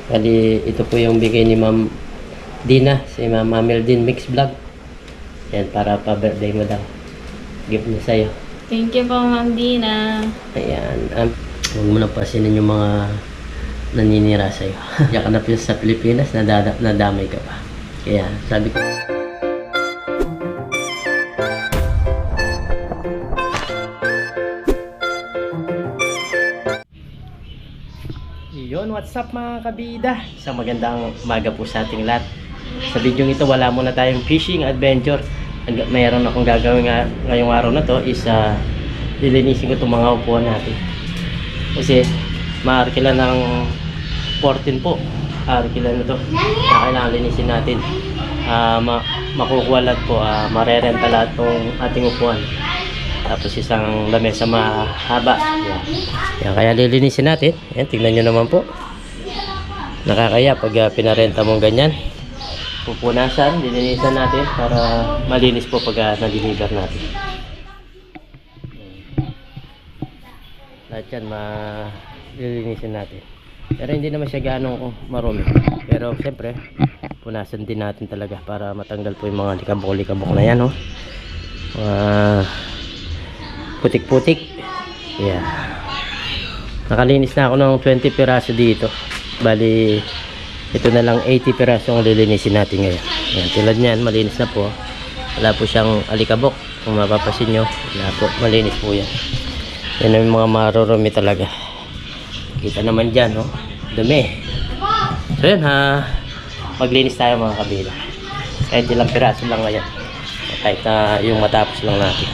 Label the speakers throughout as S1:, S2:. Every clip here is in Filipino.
S1: Kali ito po yung bigay ni Ma'am Dina, si Ma'am Mameldin Mix Vlog. Yan, para pa-birthday mo daw. Gift niya sa'yo.
S2: Thank you po, Ma'am Dina.
S1: Ayan. Huwag mo na pasinin yung mga naninira sa'yo. Diyan ka na sa Pilipinas, nadamay ka pa. Kaya sabi ko, yun, what's up mga kabida? Isang magandang umaga po sa ating lahat. Sa video ito, wala muna tayong fishing adventure. Mayroon akong gagawin ngayong araw na to is lilinisin ko itong mga upuan natin. Kasi maarkila ng 14 po. Arkila na to. Kailangan linisin natin. Makukuha lahat po. Marerenta lahat itong ating upuan. Tapos isang lamesa mahaba. Yan, kaya lilinisin natin. Yan, tignan nyo naman po. Nakakaya pag pinarenta mong ganyan. Pupunasan, lilinisan natin para malinis po pag na-deliver natin. Lahat yan, lilinisin natin. Pero hindi naman siya ganong marumi. Pero siyempre, punasan din natin talaga para matanggal po yung mga likabok-likabok na yan. Putik-putik. Yeah. Nakalinis na ako ng 20 piraso dito. Bali, ito na lang 80 piraso ang lilinisin natin ngayon. Yan, tulad niyan, malinis na po. Wala po siyang alikabok. Kung mapapasin nyo, wala po. Malinis po yan. Yan ang mga marurumi talaga. Kita naman dyan, no? Dumi. So yan, maglinis tayo mga kabila. Kahit ilang piraso lang ngayon. Kahit yung matapos lang natin.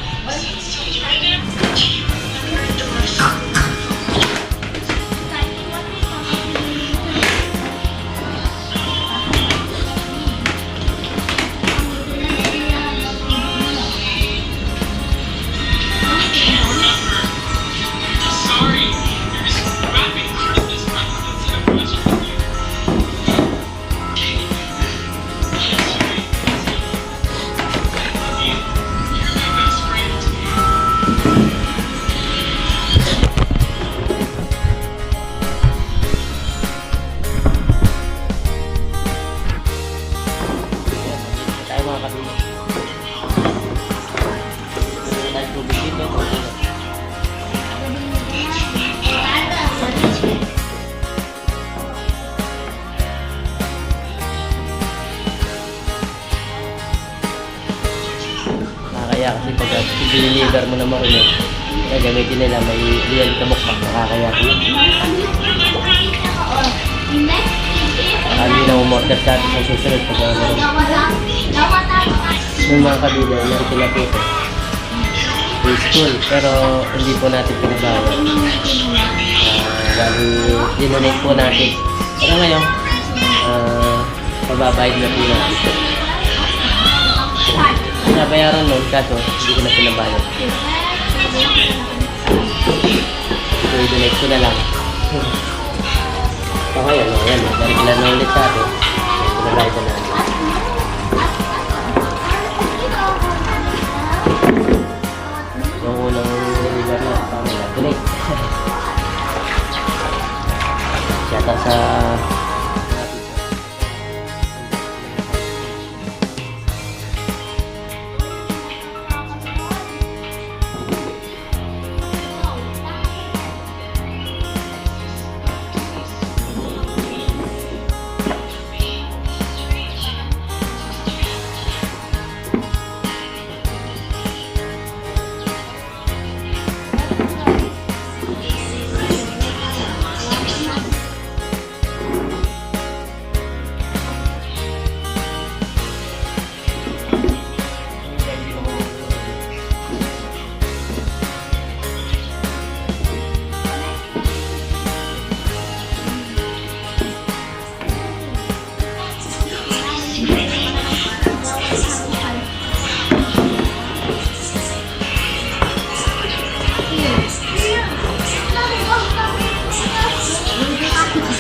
S1: Kaya kasi pag i-deliver mo na marunong, gagamitin nila may real kamukbak, nakakaya ko yun. Hindi na umorder sa atin sa susunod pag marunong. Yung mga kabila, meron sila po ito. School, pero hindi po natin pinabayad. Bali, dinonate po natin. Pero ngayon, pababayad na po natin. Nabayaran nun, kaso hindi ko na pinabayad. So, i-donate ko na lang. So, ngayon, yan. Dari kila na ulit sa atin. Pinabayad na natin. Yung unang deliver na, tama na. Donate. Siyata sa...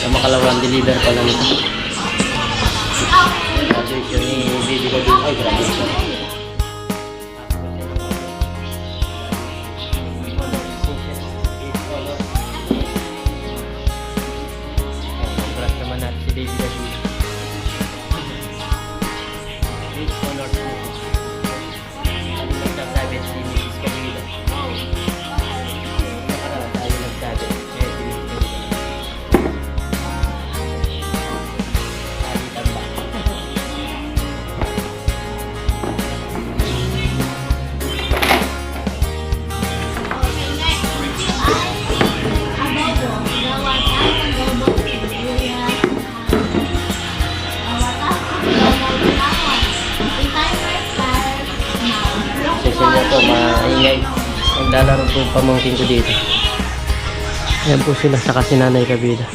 S1: makalawang deliver pala nito. Sabi siya ni baby ko din. Ay, grabe siya. Contrast naman natin baby na dito. Wait, honor to. Ano nagsasabi si Mrs. Kabila? Nakaraan tayo nagsabi. Eh, si Mrs. Kabila. Kalitan ba? Session niya po, maingay. Naglalaro po yung pamangkin ko dito. Ayan po sila, saka si Nanay Kabila.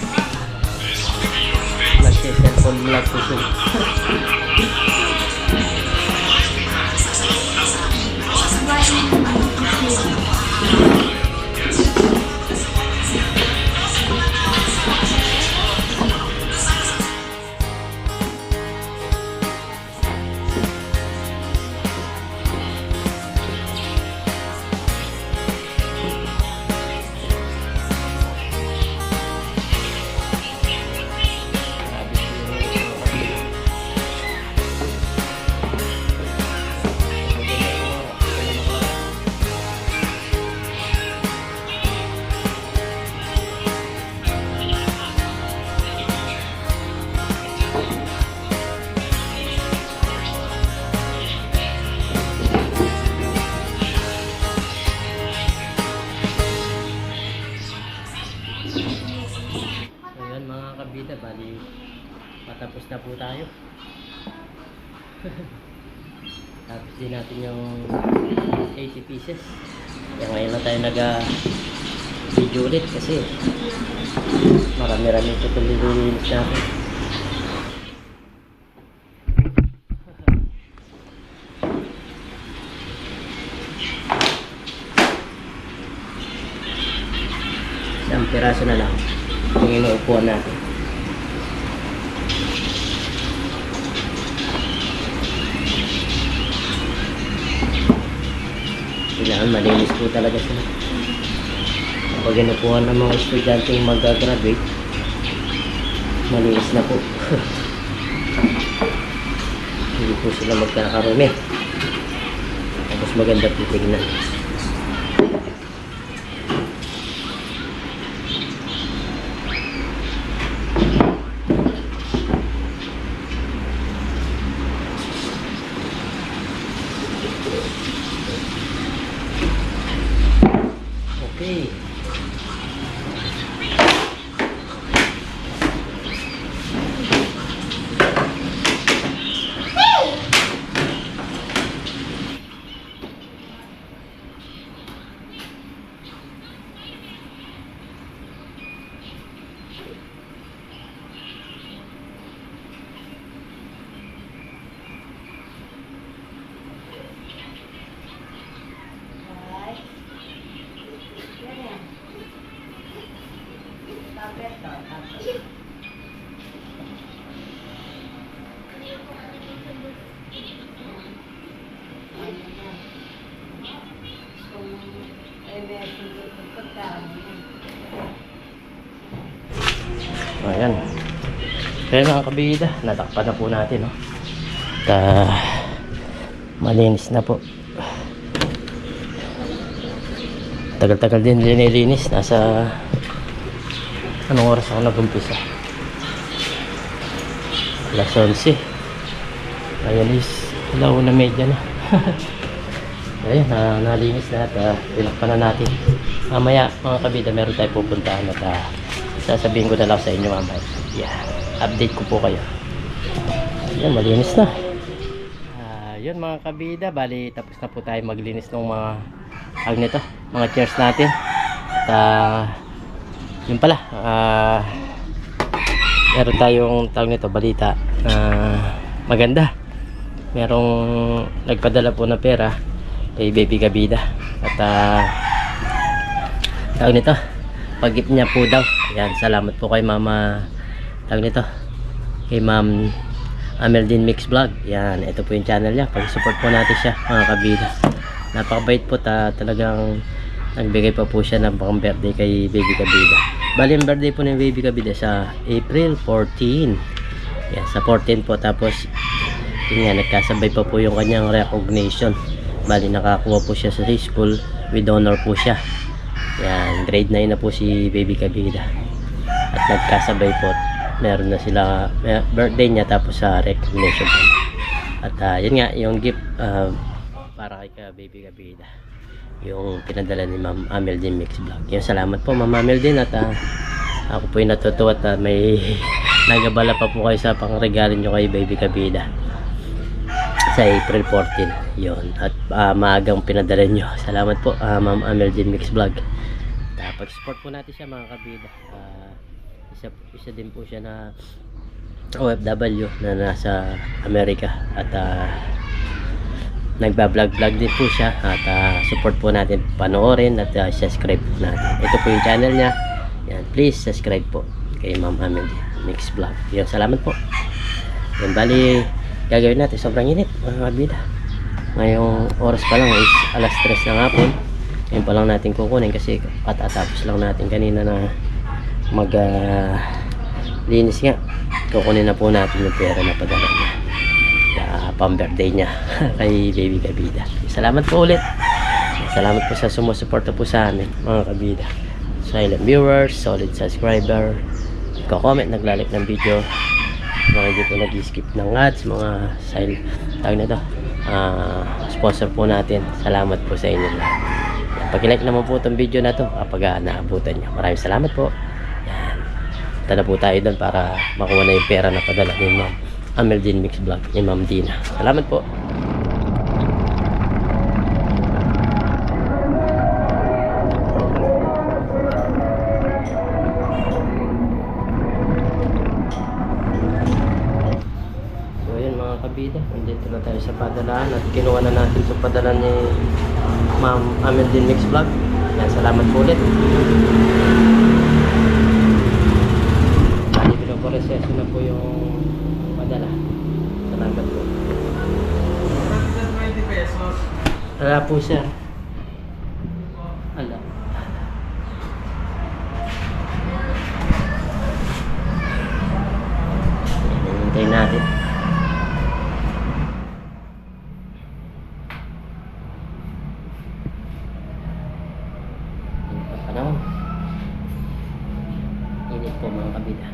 S1: Nagsiselfone vlog po sila. Ayan mga kabida, bali patapos na po tayo. Tapos din natin yung 80 pieces. Kaya ngayon na tayo nag-video ulit kasi marami-rami ito tulilinis natin. Isang piraso na lang yung inuupuan natin. Kailangan malinis po talaga sila. Kapag inupuan ng mga estudyante yung mag-graduate, malinis na po. Hindi po sila magkakarumi. Tapos maganda titignan. Okay. Ayan. Kaya mga kabida, natakpan na po natin, no? At malinis na po. Tagal-tagal din nililinis. Nasa anong oras ako nag-umpisa? Alas 11. Ayan is ilaw na medya na. Ayan, nalinis na at tinakpan na natin. Mamaya mga kabida, meron tayo pupuntahan at sasabihin ko na lang sa inyo mamaya. Yeah, update ko po kayo. Ayan, malinis na. Yun mga kabida, bali tapos na po tayo maglinis ng mga nito, mga chairs natin. At yun pala, meron tayong nito, balita maganda. Merong nagpadala po na pera kay Baby Kabida. At nito, pag-gift niya po daw. Ayan, salamat po kay Mama kay Ma'am Ameldine Mix Vlog. Yan, ito po yung channel niya. Pag-support po natin siya mga kabida. Napakabait po, talagang nagbigay pa po siya ng pang birthday kay Baby Kabida. Bali ang birthday po ng Baby Kabida sa April 14. Yan, sa 14 po. Tapos yun nga, nagkasabay pa po yung kanyang recognition. Bali nakakuha po siya sa high school with honor po siya. Yan, grade 9 na po si Baby Kabida. At nagkasabay po, meron na sila birthday niya tapos sa recognition po. At yun nga, yung gift para kay Baby Kabida, yung pinadala ni Ma'am Ameldin Mix Vlog. Yung salamat po Ma'am Ameldin, at ako po yung natutuwa at may nagabala pa po kayo sa pangregalo nyo kay Baby Kabida sa April 14 yun, at maagang pinadala nyo. Salamat po Ma'am Ameldin Mix Vlog. Pag-support po natin siya mga kabida. Isa din po siya na OFW na nasa Amerika, at nagba-vlog din po siya, at support po natin, panoorin at subscribe natin. Ito po yung channel niya. Yan, please subscribe po kay Ma'am Ameldin Mix Vlog. Yan, salamat po. Yan, bali gagawin natin, sobrang init mga kabida. Ngayong oras pa lang is alas 3 ng hapon. Ngayon pa lang natin kukunin kasi patatapos lang natin kanina na mag linis nga. Kukunin na po natin yung pera na padala niya pang birthday niya kay Baby Kabida. Salamat po ulit. Salamat po sa sumusuporta po sa amin mga kabida. Silent viewers, solid subscriber, nagko-comment, naglalike ng video, mga hindi po nag-skip ng ads, mga silent tawag na to, sponsor po natin. Salamat po sa inyo lahat. Pag-like naman po itong video na to kapag naabutan nyo. Maraming salamat po. Yan, tala po tayo doon para makuha na yung pera na padala ni Ma'am Ameldin Mix Vlog, ni Ma'am Dina. Salamat po. Kabida, nandito na tayo sa padalaan at kinuha na natin itong padala ni Ma'am Ameldin Mix Vlog. Yan, salamat po ulit. Bali, pinaproseso na po yung padala. Salamat po.
S3: 20 pesos.
S1: Wala po sir. Ala. Hintayin natin. Init po mga kabida.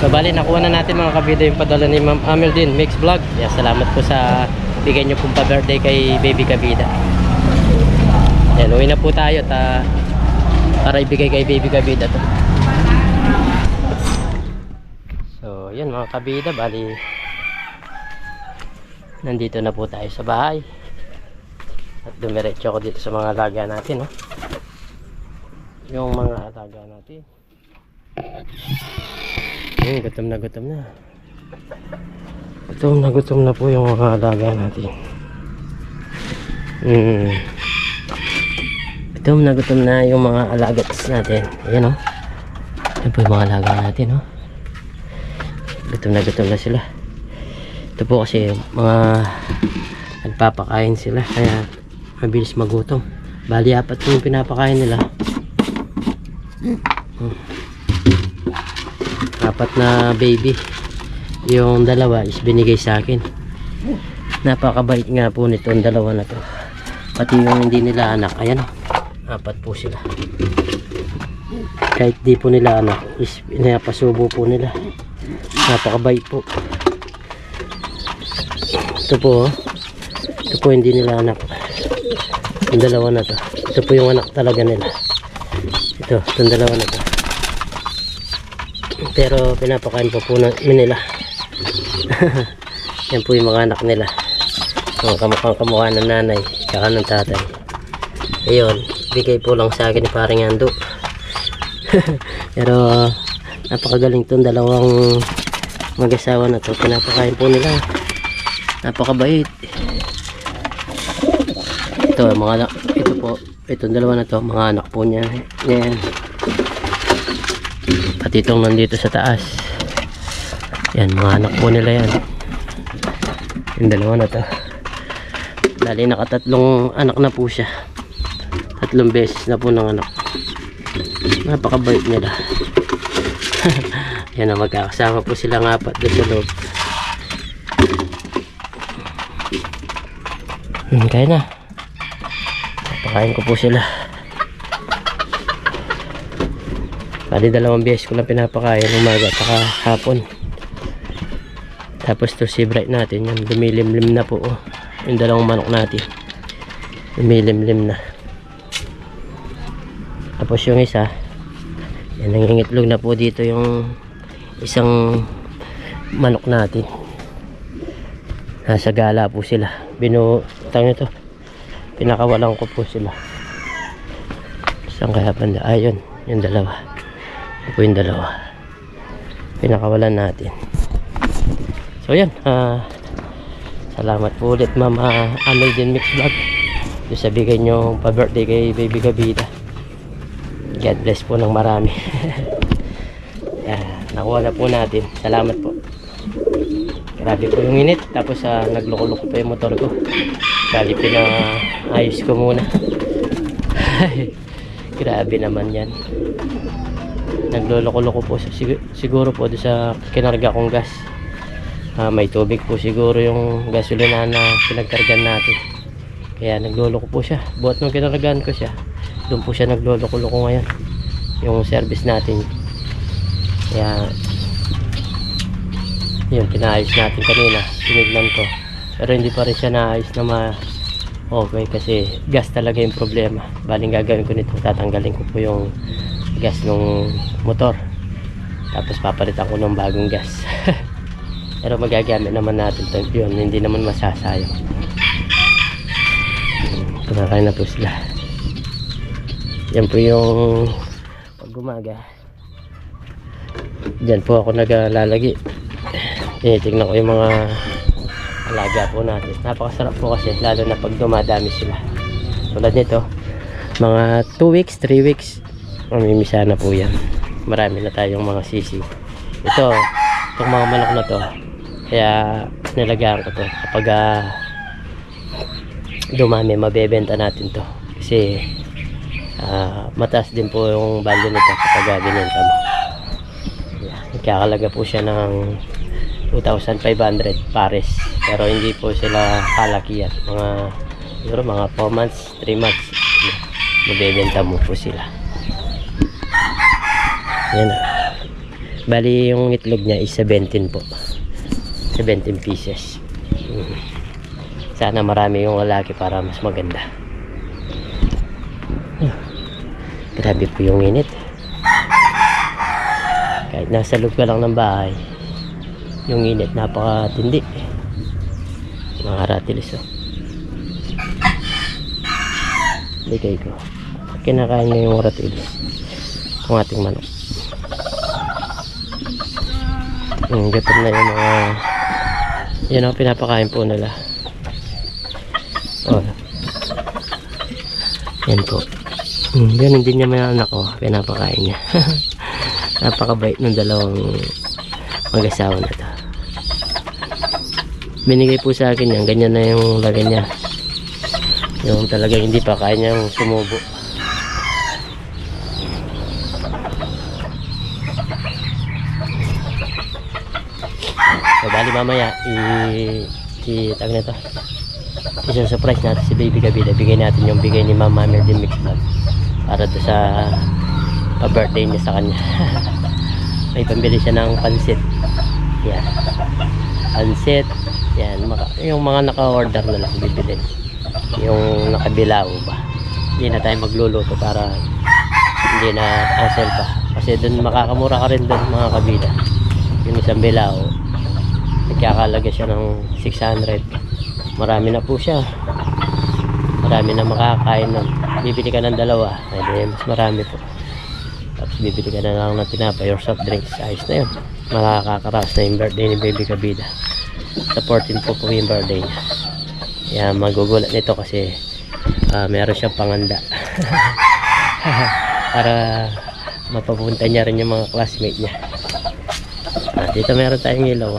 S1: So bali, nakuha na natin mga kabida yung padala ni Ma'am Ameldin Mix Vlog. Yeah, salamat po sa bigay nyo pong pa-birthday kay Baby Kabida. Yan, uwi na po tayo at para ibigay kay Baby Kabida to. So yun mga kabida, bali nandito na po tayo sa bahay. At dumiretso ako dito sa mga alaga natin, no? Yung mga alaga natin. Gutom na gutom na. Gutom na po yung mga alaga natin. Gutom na yung mga alagats natin. Ayan, oh. Ayan po yung mga alaga natin, oh. Gutom na sila. Ito po kasi mga nagpapakain sila, kaya mabilis magutom. Bali, 4 po yung pinapakain nila. 4 na baby. Yung 2 is binigay sa akin. Napakabait nga po nito ang 2 na to. Pati yung hindi nila anak, ayan o, 4 po sila. Kahit di po nila anak, is pinapasubo po nila. Napakabait po. Ito po, ito po hindi nila anak. Yung dalawa na to. Ito po yung anak talaga nila. Ito, itong dalawa na to. Pero pinapakain po nila. Yan po yung mga anak nila. Mga kamukha ng nanay tsaka ng tatay. Ayun, bigay po lang sa akin ni paring Ando. Pero napakagaling tong dalawang mag-asawa na to. Pinapakain po nila. Napakabait. Ito po, itong dalawa na to, mga anak po niya. Yan. Pati itong nandito sa taas. Yan, mga anak po nila yan. Yung dalawa na to. Dali nakatatlong anak na po siya. 3 beses na po ng anak. Napakabait nila. Yan na, magkakasama po silang 4 doon sa loob. Kaya na. Napakain ko po sila. Bali 2 beses ko lang pinapakain, umaga at saka hapon. Tapos to si Bright natin, yung dumilimlim na po. Oh. Yung 2 manok natin. Dumilimlim na. Tapos yung isa, yan, nangingitlog na po dito yung isang manok natin. Nasa gala po sila. Binutang ito. Pinakawalan ko po sila. Saan kaya banda? Ayun, yung 2. Ito po yung 2. Pinakawalan natin. So yan, salamat po ulit Ma'am Ameldin Mix Vlog yung sa bigay nyo pa-birthday kay Baby Gabita. God bless po ng marami. Yan, nakuha na po natin. Salamat po. Grabe po yung init. Tapos nagloko-loko pa yung motor ko. Bali pinaayos ko muna. Grabe naman yan. Nagloloko-loko po. Siguro po doon sa kinarga kong gas. May tubig po siguro yung gasolina na pinagkargan natin. Kaya nagloloko po siya. Buhat nung kinargaan ko siya, doon po siya nagloloko-loko ngayon. Yung service natin. Kaya yun, pinaayos natin kanina. Sinignan ko. Pero hindi pa rin siya naayos na okay kasi gas talaga yung problema. Baling gagawin ko nito, tatanggalin ko po yung gas ng motor. Tapos papalitan ko ng bagong gas. Pero magagamit naman natin ito yun, hindi naman masasayang. Kumakain na po sila. Yan po yung pag umaga. Diyan po ako naglalagi. Tinitignan ko yung mga alaga po natin. Napakasarap po kasi, lalo na pag dumadami sila. Tulad nito, mga 2 weeks, 3 weeks, mamimisa na po yan. Marami na tayong mga sisi. Itong mga manok na to, kaya nilagaan ko to kapag dumami, mabebenta natin to kasi mataas din po yung value nito kapag binenta mo. Kakalaga po siya ng 2,500 pares, pero hindi po sila kalakihan, siguro mga 4 months, 3 months mabebenta mo po sila. Yan na. Bali yung itlog niya is 17 po, 17 pieces. Sana marami yung lalaki para mas maganda. Grabe po yung init. Kahit nasa loob ka lang ng bahay, yung init napakatindi. Mga ratilis bigay ko. Kinakain niya yung ratilis, yung ating manok. Gutom na yung mga yan ang pinapakain po nila. Yan po. Ganun din niya may anak ko, pinapakain niya. Napakabait ng 2 mag-asawa na to. Binigay po sa akin yan, ganyan na yung lagay niya. Yung talagang hindi pa kaya niyang sumubo. So bali mamaya tag na to. Isang surprise natin si Baby Kabida. Bigay natin yung bigay ni Mama Melody Mix Vlog para do sa pa-birthday niya sa kanya. May pambili siya ng pansit. Yan. Pansit. Yan. Yung mga naka-order na lang bibili. Yung nakabilao ba. Hindi na tayo magluluto para hindi na hassle pa. Kasi dun makakamura ka rin dun mga kabida. Yung isang bilao. Nagkakalaga siya ng 600. Marami na po siya. Marami na makakain nun. Bibili ka ng dalawa. Ay, mas marami po. Tapos bibili ka na lang ng tinapay or soft drinks. Ayos na yun. Makakakaras na yung birthday ni Baby Kabida. Sa 14 po yung birthday niya. Kaya magugulat nito kasi meron siyang panganda. Para mapapunta niya rin yung mga classmate niya. Dito meron tayong ilaw.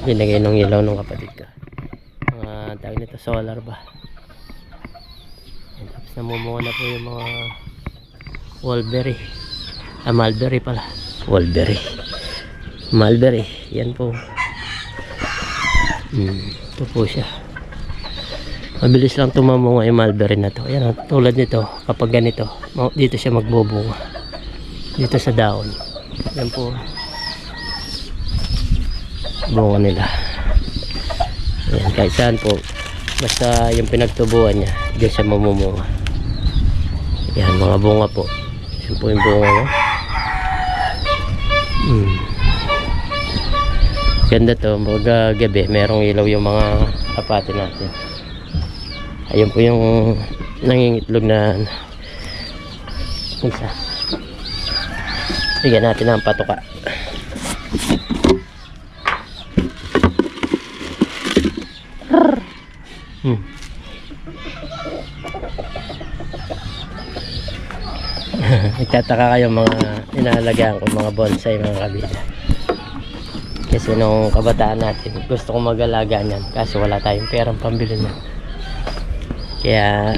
S1: Binagay ng ilaw ng kapatid ko. Tawag nito solar ba. Tapos namumunga na po yung mga mulberry. Mulberry pala. Mulberry. Yan po. Ito po siya. Mabilis lang tumamunga yung mulberry na to. Ayan, tulad nito kapag ganito dito siya magbubunga. Dito sa daon. Yan po bunga nila. Ayan, kahit saan po basta yung pinagtubuan niya diyan siya mamumunga. Yan mga bunga po. Yan po yung bunga mo. Ganda to. Mga gabi merong ilaw yung mga kapate natin. Ayun po yung nangingitlog na isa. Bigyan natin ng patuka. Nagtataka kayo mga inaalagaan ko mga bonsai mga kabida. Kasi nung kabataan natin gusto kong mag-alaga niyan kasi wala tayong perang pambili niyan. Kaya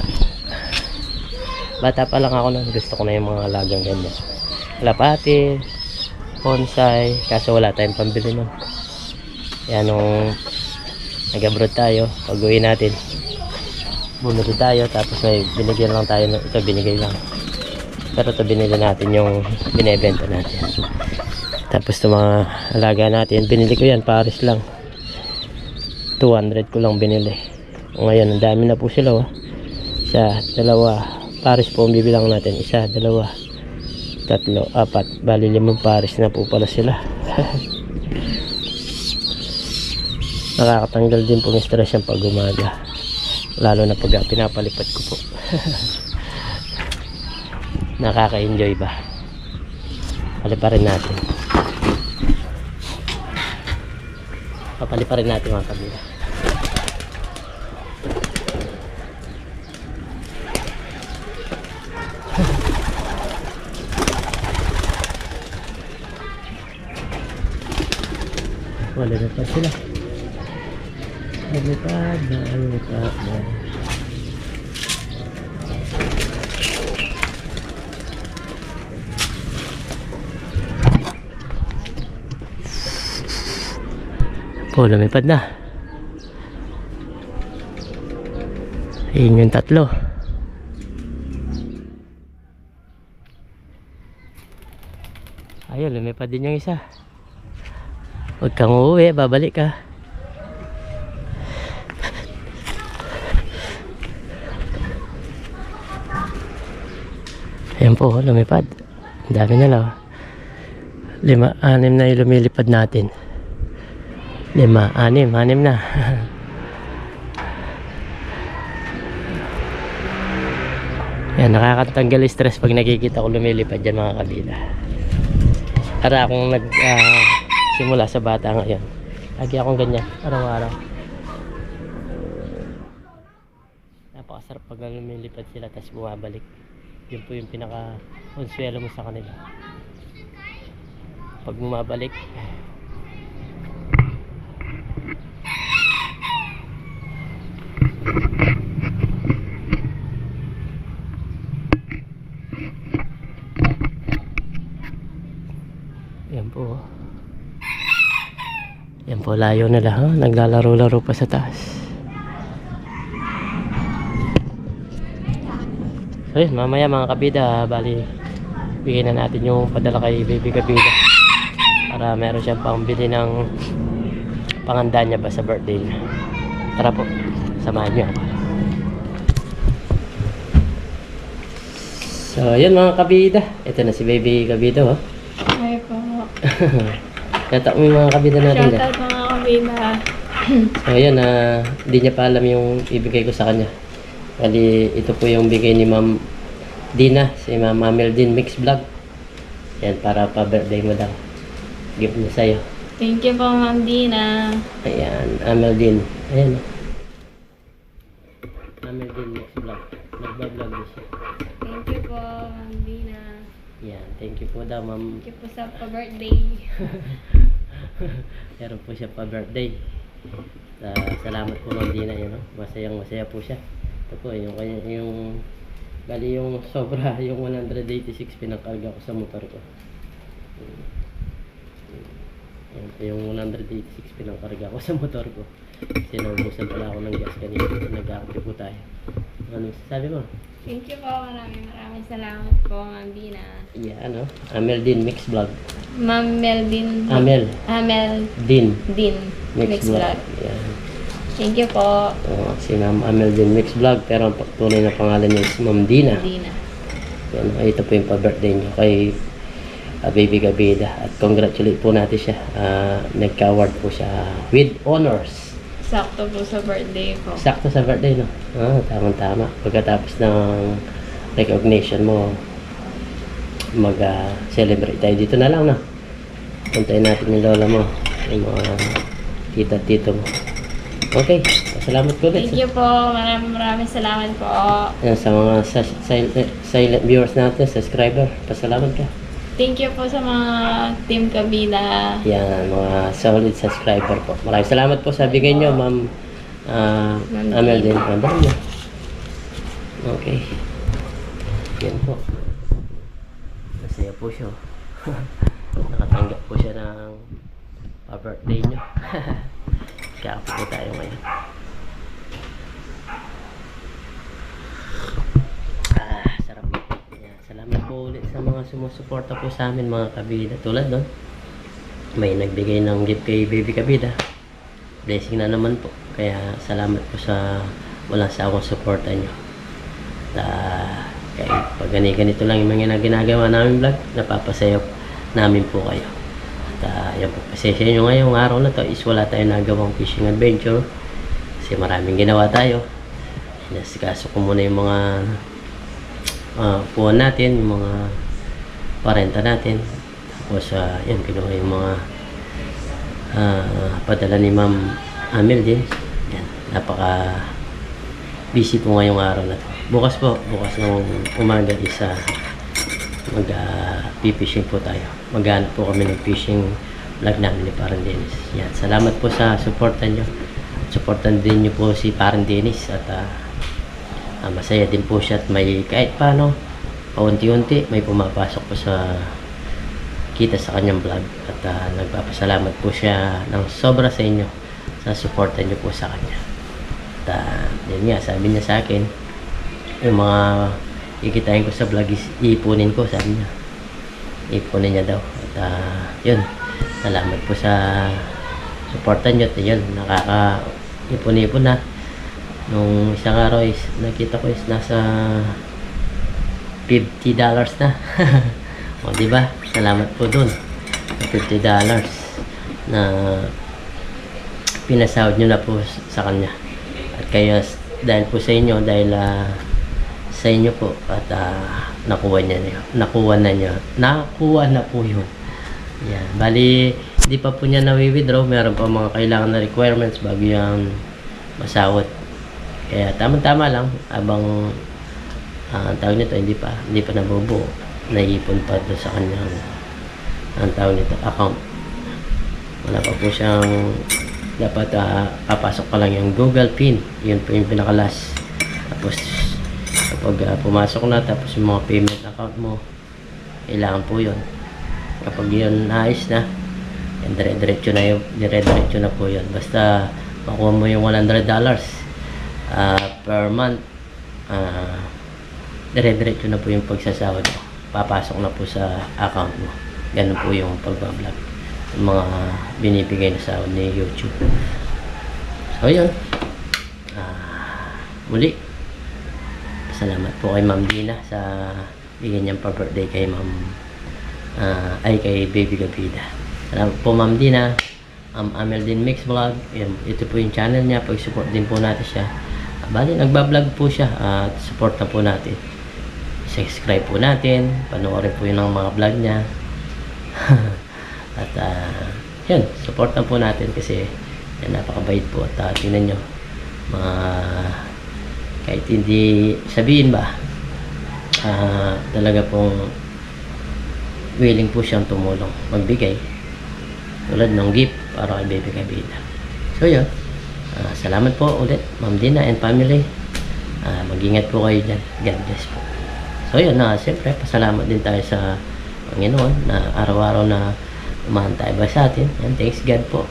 S1: bata pa lang ako nung gusto ko na yung mga alagang ganyan. Kalapati, bonsai, kaso wala tayong pambili nun. Kaya nung nag-abroad tayo, pag uwi natin bumili tayo tapos may binigyan lang tayo. Ito binigay lang. Pero ito binili natin yung binebenta natin. Tapos ito mga alaga natin, binili ko yan, Paris lang. 200 ko lang binili. Ngayon, ang dami na po sila. Isa, dalawa. Paris po ang bibilang natin. Isa, dalawa, tatlo, apat. Bali 5 Paris na po pala sila. Nakakatanggal din po ng stress yung pag umaga. Lalo na pag pinapalipat ko po. Nakaka-enjoy ba? Paliparin natin. Papaliparin natin mga kabila. Wala na pa sila. Lumipad. Po, lumipad na. Ayun yung tatlo. Ayun, lumipad din yung isa. Huwag kang uuwi, babalik ka. Ayan po, lumipad. Ang dami na lang. 5, 6 na yung lumilipad natin. 5, 6 na. Yan, nakakatanggal stress pag nakikita ko lumilipad dyan mga kabila. Para akong simula sa bata ngayon. Lagi akong ganyan, araw-araw. Napakasarap pag lumilipad sila tapos bumabalik. Yun po yung pinaka-konsuelo mo sa kanila. Pag bumabalik, yan po. Yan po, layo nila. Naglalaro-laro pa sa taas. So yun, mamaya mga kabida, bali bigyan na natin yung padala kay baby kabida para meron siyang pambili ng panganda niya ba sa birthday niya. Tara po, samahan niyo ako. So yun mga kabida, ito na si baby kabida oh.
S2: Ay po.
S1: Kata mo yung mga kabida natin dyan.
S2: Shoutout mga kabida.
S1: So ayan, hindi niya pa alam yung ibigay ko sa kanya. Bali, ito po yung bigay ni Ma'am Dina, si Ma'am Ameldin Mix Vlog. Yan, para pa-birthday mo daw. Gift niya sa'yo.
S2: Thank you po Ma'am Dina.
S1: Ayan, Ameldin. Ayan. Ameldin Mix Vlog. Nagbablog din siya.
S2: Thank you po Ma'am Dina.
S1: Yan, thank you po daw, Ma'am.
S2: Thank you po sa pa-birthday.
S1: Meron po siya pa-birthday. Salamat po Ma'am Dina, yun, no? Masayang masaya po siya. Ito po, yung bali yung sobra, yung 186 pinakarga ko sa motor ko. Yan po yung 186 pinakarga ko sa motor ko. Kasi naubusan pala ako ng gas kanina. Nag-aakti po tayo. Ano sabi mo?
S2: Thank you po. Maraming salamat po Ma'am Dina.
S1: Yeah, ano? Ameldin Mix Vlog.
S2: Ma'am Meldin.
S1: Amel
S2: Din.
S1: Din
S2: Mix Vlog.
S1: Yan.
S2: Thank you po.
S1: Si Ma'am Ameldin Mix Vlog, pero ang tunay na pangalan niya is Ma'am Dina.
S2: Dina.
S1: Yan, ito po yung pa-birthday niyo kay baby kabida. At congratulate po natin siya. Nagka-award po siya with honors.
S2: Sakto po sa birthday ko.
S1: Sakto sa birthday, no? Tama-tama. Pagkatapos ng recognition mo, mag-celebrate tayo dito na lang, no? Puntayin natin yung lola mo, yung mga tita-tito mo. Okay, salamat po ulit.
S2: Thank you po. Maraming salamat po.
S1: Yan, sa mga silent viewers natin, subscriber, pasalamat ka.
S2: Thank you po sa mga team kabida.
S1: Yan, mga solid subscriber po. Maraming salamat po sa bigay nyo, Ma'am Ameldin. Andam niyo. Okay. Yan po. Masaya po siya. Nakatanggap po siya ng pa-birthday nyo. Kaya po tayo ngayon. Sarap po. Yan. Salamat po ulit sa mga sumusuporta po sa amin mga kabida. Tulad doon, may nagbigay ng gift kay baby kabida. Blessing na naman po. Kaya salamat po sa walang sawang suporta nyo. Kaya pag ganito lang yung mga ginagawa namin vlog, napapasaya namin po kayo. Yan po, pasensya nyo ngayong araw na to is wala tayo nagawang fishing adventure kasi maraming ginawa tayo. Nasikaso ko muna yung mga puwan natin, yung mga parenta natin, tapos yan, kinuha yung mga padala ni Ma'am Ameldin. Yan, napaka busy po ngayong araw na to. Bukas ng umaga isa mag-fishing po tayo. Maghanap po kami ng fishing vlog namin ni Parang Dennis. Yan. Salamat po sa supportan nyo. Supportan din nyo po si Parang Dennis at masaya din po siya at may kahit paano paunti-unti may pumapasok po sa kita sa kanyang vlog at nagpapasalamat po siya ng sobra sa inyo sa supportan nyo po sa kanya. At yun nga, sabi niya sa akin yung mga ikitain ko sa vlog is ipunin ko, sabi niya. Ipunin niya daw. At yun, salamat po sa supportan nyo. At yun, nakaka-ipon-ipon na. Nung isang araw is nakita ko is nasa $50 na. O diba? Salamat po dun. $50 na pinasahod nyo na po sa kanya. At kaya dahil po sa inyo, dahil sa inyo po at nakuha na po yun. Yan. Bali, hindi pa po niya na-withdraw. Meron pa mga kailangan na requirements bago yung masahod. Kaya tama-tama lang abang ang tawag nito hindi pa nabubuo. Naiipon pa doon sa kanyang ang tawag nito account. Wala pa po siyang dapat papasok pa lang yung Google PIN. Yun po yung pinakalas. Tapos kapag pumasok na, tapos yung mga payment account mo, kailangan po yun. Kapag yun naayos na, dire-diretso na po yun. Basta makuha mo yung $100 per month, dire-diretso na po yung pagsasahod mo. Papasok na po sa account mo. Ganun po yung pagbablog. Yung mga binibigay na sahod ni YouTube. So, yun. Muli, salamat po kay Ma'am Dina sa bigyan niyang pa-birthday kay kay Baby Gabida. Salamat po Ma'am Dina. Amel din Mix Vlog. Ito po yung channel niya. Pag-support din po natin siya. Bali, nagbablog po siya. At support na po natin. Subscribe po natin. Panoorin po yun ang mga vlog niya. At yun, support na po natin kasi yan, napakabait po. At tingnan nyo, mga kahit hindi sabihin ba, talaga pong willing po siyang tumulong, magbigay tulad ng gift para kay Baby Gabida. So yun, salamat po ulit Ma'am Dina and family. Mag-ingat po kayo dyan. God bless po. So yun, siyempre pasalamat din tayo sa Panginoon na araw-araw na umahantay ba sa atin. And thanks God po.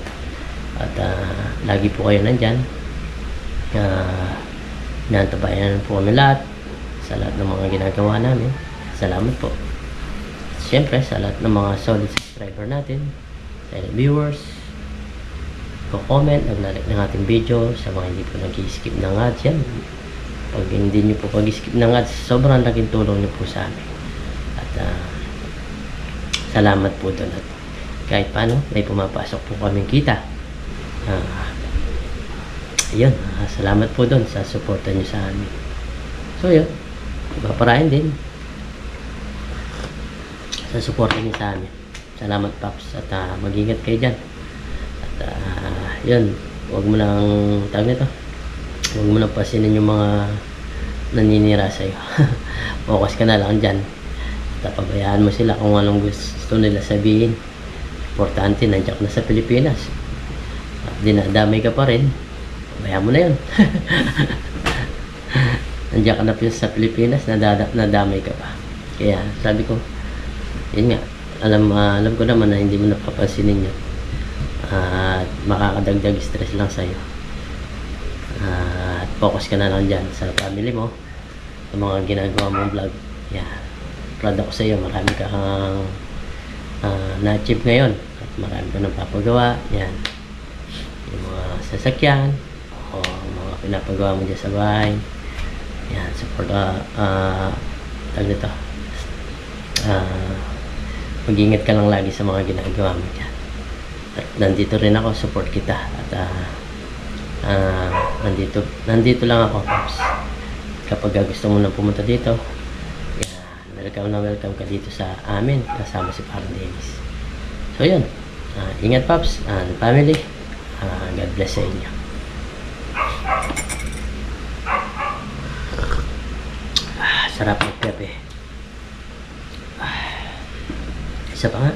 S1: At lagi po kayo nandyan. Nantabayan po kami lahat sa lahat ng mga ginagawa namin. Salamat po. Siyempre sa lahat ng mga solid subscriber natin, silent viewers, comment, nag-like ng ating video, sa mga hindi po nag-skip ng ads yan. Pag hindi nyo po pag-skip ng ads, sobrang laking tulong nyo po sa amin. At salamat po doon. At kahit paano, may pumapasok po kaming kita. Ayun, salamat po doon sa suporta nyo sa amin. So yun, paparain din sa suporta nyo sa amin. Salamat Paps at mag-ingat kayo dyan. At yun, huwag mo nang tawag nito, huwag mo nang pasinin yung mga naninira sa'yo. Focus ka na lang dyan. At pabayaan mo sila kung anong gusto nila sabihin. Importante, nandiyak na sa Pilipinas. At dinadamay ka pa rin, pabayaan mo na yun. Nandiyak ka na sa Pilipinas, nadamay ka pa. Kaya sabi ko, yun nga, alam ko naman na hindi mo napapansinin yun. At makakadagdag stress lang sa'yo. At focus ka na lang dyan sa family mo, sa mga ginagawa mong vlog. Yeah. Proud ako sa'yo, marami kang na-achieve ngayon at marami ka nang papagawa. Yan, yung mga sasakyan o mga pinapagawa mo dyan sa bahay. Yan, support tag nito, mag-ingat ka lang lagi sa mga ginagawa mo dyan. At nandito rin ako, support kita. At nandito lang ako, Pops. Kapag gusto mo na pumunta dito, welcome ka dito sa amin, kasama si Parang Dennis. So yun, ingat Pops and family. God bless sa inyo. Sarap magkape. Isa pa nga.